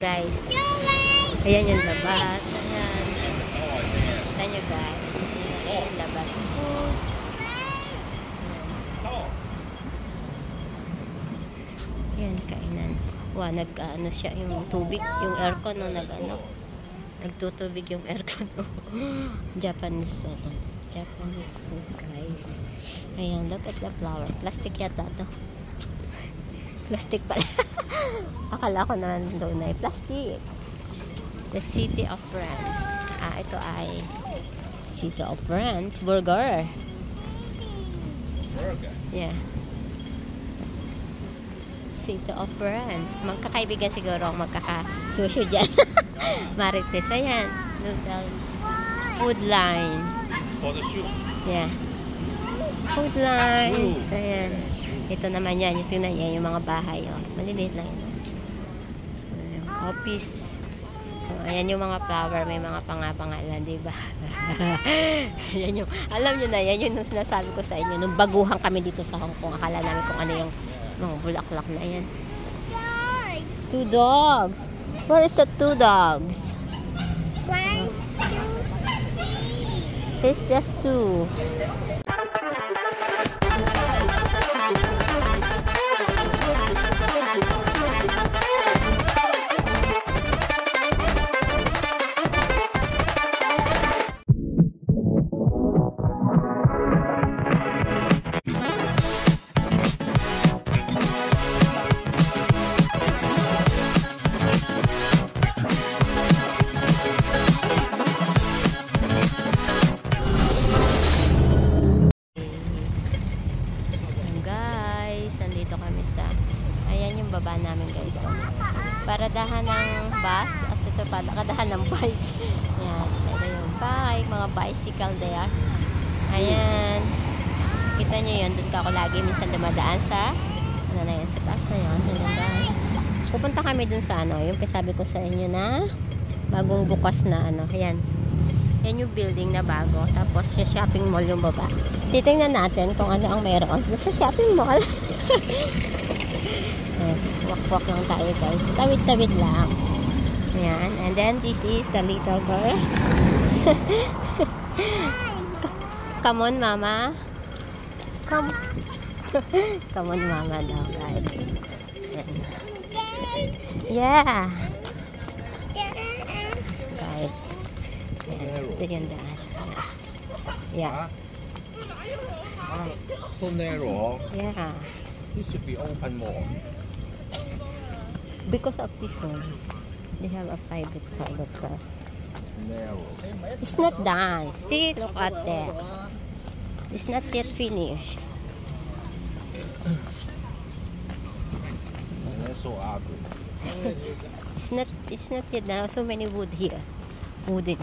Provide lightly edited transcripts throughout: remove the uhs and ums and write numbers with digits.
Guys, ayan yung labas. Ayan. Kita nyo guys. Ayan yung labas. Food. Ayan, kainan. Wow, nag-ano siya yung tubig. Yung aircon, no, nagtutubig yung aircon. Japanese, Japanese food, guys. Ayan, look at the flower. Plastic yata to. Plastic pala. Akala ko na doon ay plastic. The City of France. Ito ay City of France. Burger. Yeah. City of France. Magkakaibigan siguro ang magkaka-sushi dyan. Marites. Ayan. Noodles. Food line. For the soup. Yeah. Food lines. Ayan. Ito naman yan. Yung tingnan yan. Yung mga bahay. Oh. Maliliit lang yun. Office. Ayan yung mga flower. May mga pangalan. Diba? Yan yung, alam nyo na. Yan yung sinasabi ko sa inyo. Nung baguhan kami dito sa Hong Kong. Akala namin kung ano yung mga bulaklak na yan. 2 dogs. Where is the 2 dogs? 1, 2, 3. It's just 2. Baba namin guys. So, paradahan ng bus at ito paradahan ng bike. Ayan. Ito yung bike. Mga bicycle there. Ayan. Kita nyo yun. Doon ka ako lagi minsan dumadaan sa ano na yan. Sa taas na yun. Pupunta kami dun sa ano. Yung sabi ko sa inyo na bagong bukas na ano. Ayan. Yan yung building na bago. Tapos yung shopping mall yung baba. Titingnan natin kung ano ang mayroon sa shopping mall. Walk-walk lang tayo guys. Tawid-tawid lang. Ayan. And then this is the little girls. Come on mama. Come on mama daw guys. Ayan. Yeah. Guys. Ayan. Ito yung daan. Yeah. So narrow. Yeah. This should be open more. Because of this one, they have a private toilet car. It's narrow. It's not done. See, look at that. It's not yet finished. That's so ugly. It's not yet done. So many wood here. Wooden.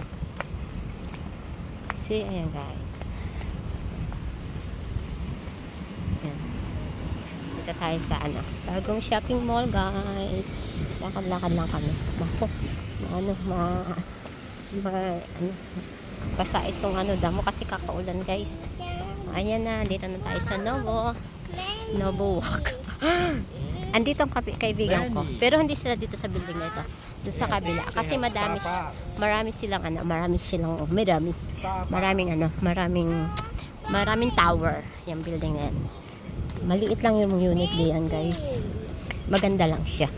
See, ayan guys. Ayan. Dito tayo sa ano, bagong shopping mall guys. Lakad-lakad lang kami. Bako, ano, basa itong ano, damo kasi kakaulan guys. Ayan na, dito na tayo sa Novo Walk. Andito ang kaibigan ko. Pero hindi sila dito sa building na ito. Doon sa kabila. Kasi maraming tower yung building na yan. Maliit lang yung unit diyan guys. Maganda lang siya.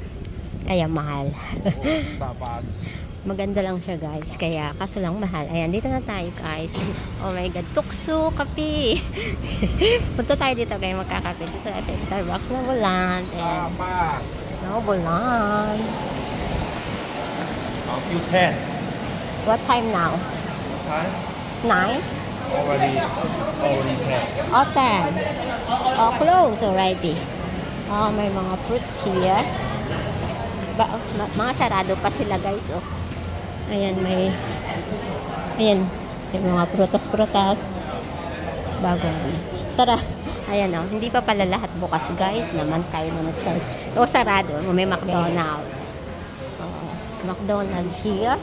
Kaya mahal. Maganda lang siya guys. Kaya kaso lang mahal. Ayan, dito na tayo guys. Oh my god, tukso, kape. Punta tayo dito guys, magkakape. Dito tayo sa Starbucks na Bulan. Ayan. Bulan. Until 10. What time now? Time? It's 9? Already 10. Oh, 10. Oh, close already. Oh, may mga fruits here. Mga sarado pa sila guys. Oh. Ayan, may mga prutas-prutas. Bagong sarado. Ayan oh, hindi pa pala lahat bukas guys. Naman kayo na nagsarado. O sarado, may McDonald's. McDonald's here.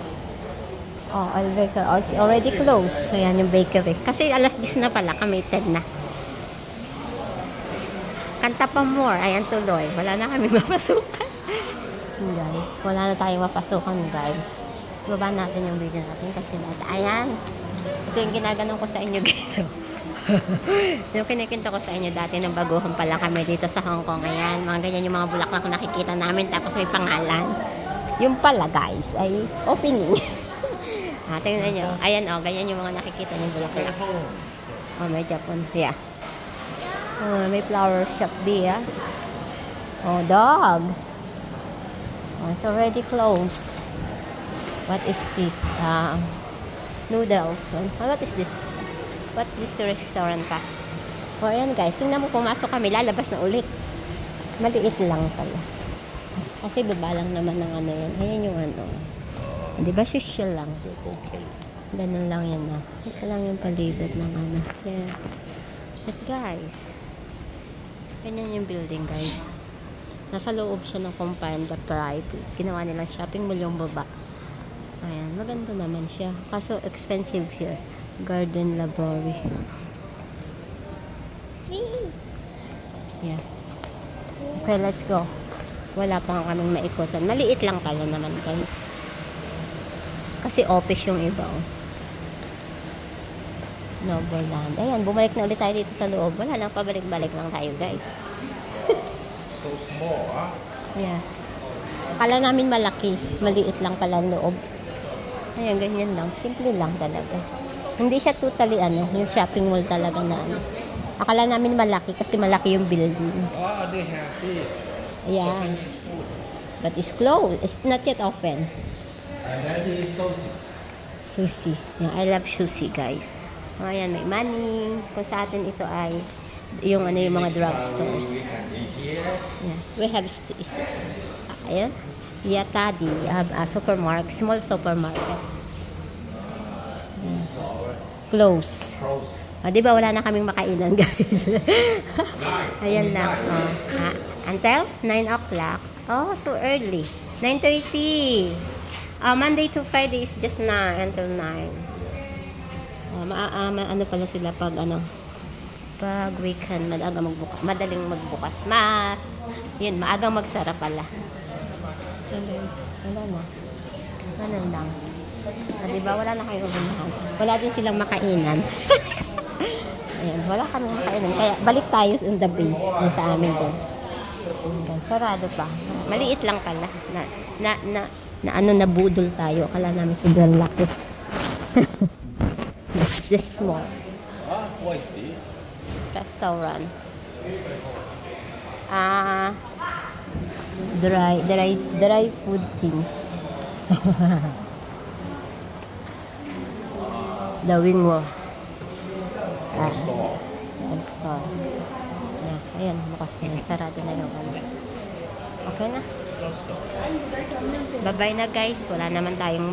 Oh, bakery. Oh, it's already closed. Ayan yung bakery. Kasi alas 10 na pala, kami 10 na. Kanta pa more. Ayan tuloy. Wala na kami mapasukan. Guys. wala na tayong mapasukan, guys. Baba natin yung video natin kasi ayan. Ito yung ginaganon ko sa inyo, guys. So, yung kinikinto ko sa inyo dati nung baguhan pa lang kami dito sa Hong Kong. Ayan, mga ganyan yung mga bulaklak na nakikita namin. Tapos may pangalan. Yung pala, guys, ay opening. Tingnan nyo. Ayan, ganyan yung mga nakikita ng bulaklak. May Japan. Yeah. May flower shop there. Dogs. It's already closed. What is this? Noodles. What is this? What is the restaurant pa? Ayan guys. Tingnan mo, pumasok kami. Lalabas na ulit. Maliit lang pala. Kasi baba lang naman ng ano yan. Ayan yung ano. Di ba social lang? Okay. Ganun lang yan na. Ito lang yung palibot ng ano. Yeah. But guys, ganyan yung building guys. Nasa loob siya ng compound, the private. Ginawa nilang shopping mall yung baba. Ayan, maganda naman siya. Kaso expensive here. Garden Library. Yeah. Okay, let's go. Wala pa nga kaming maikutan. Maliit lang pala naman guys. Kasi office yung iba. Novoland. Ayan, bumalik na ulit tayo dito sa loob. Wala lang, pabalik-balik lang tayo guys. So small, ah? Yeah. Akala namin malaki. Maliit lang pala loob. Ayan, ganyan lang. Simple lang talaga. Hindi siya totally yung shopping mall talaga na ano. Akala namin malaki kasi malaki yung building. They have this. Yeah. Japanese food. But it's closed. It's not yet open. And that is sushi. Sushi. Yeah, I love sushi, guys. Ayan, may Mannings. Kung sa atin ito ay yung yung mga drugstores. We can eat here. Yeah, we have ayan. Yatadi, supermarket, small supermarket. Yeah. Close. Close. Di ba wala na kaming makainan, guys? Ayan lang. Until 9 o'clock. Oh, so early. 9:30. Monday to Friday is just until 9. Ano pala sila pag pag weekend, madaling magbukas. Yun, maagang magsara pala. So guys, wala na. Ano lang. Diba, wala na kayong ubunahan. Wala din silang makainan. Ayan, wala kami makainan. Kaya balik tayo in the base sa amin doon. Sarado pa. Maliit lang pala. Nabudol tayo. Akala namin sobrang laki. This is small. What is this? Restaurant. Dry food things. The Wingwo. Store. Yeah, ayan, bukas na yun. Sarado na yung Okay na. Bye-bye na guys. Wala naman tayong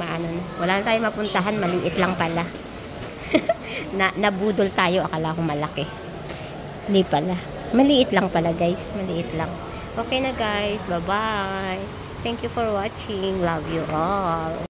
wala na tayong mapuntahan. Maliit lang pala. Nabudol tayo. Akala ko malaki. Hindi pala. Maliit lang pala guys. Maliit lang. Okay na guys. Bye-bye. Thank you for watching. Love you all.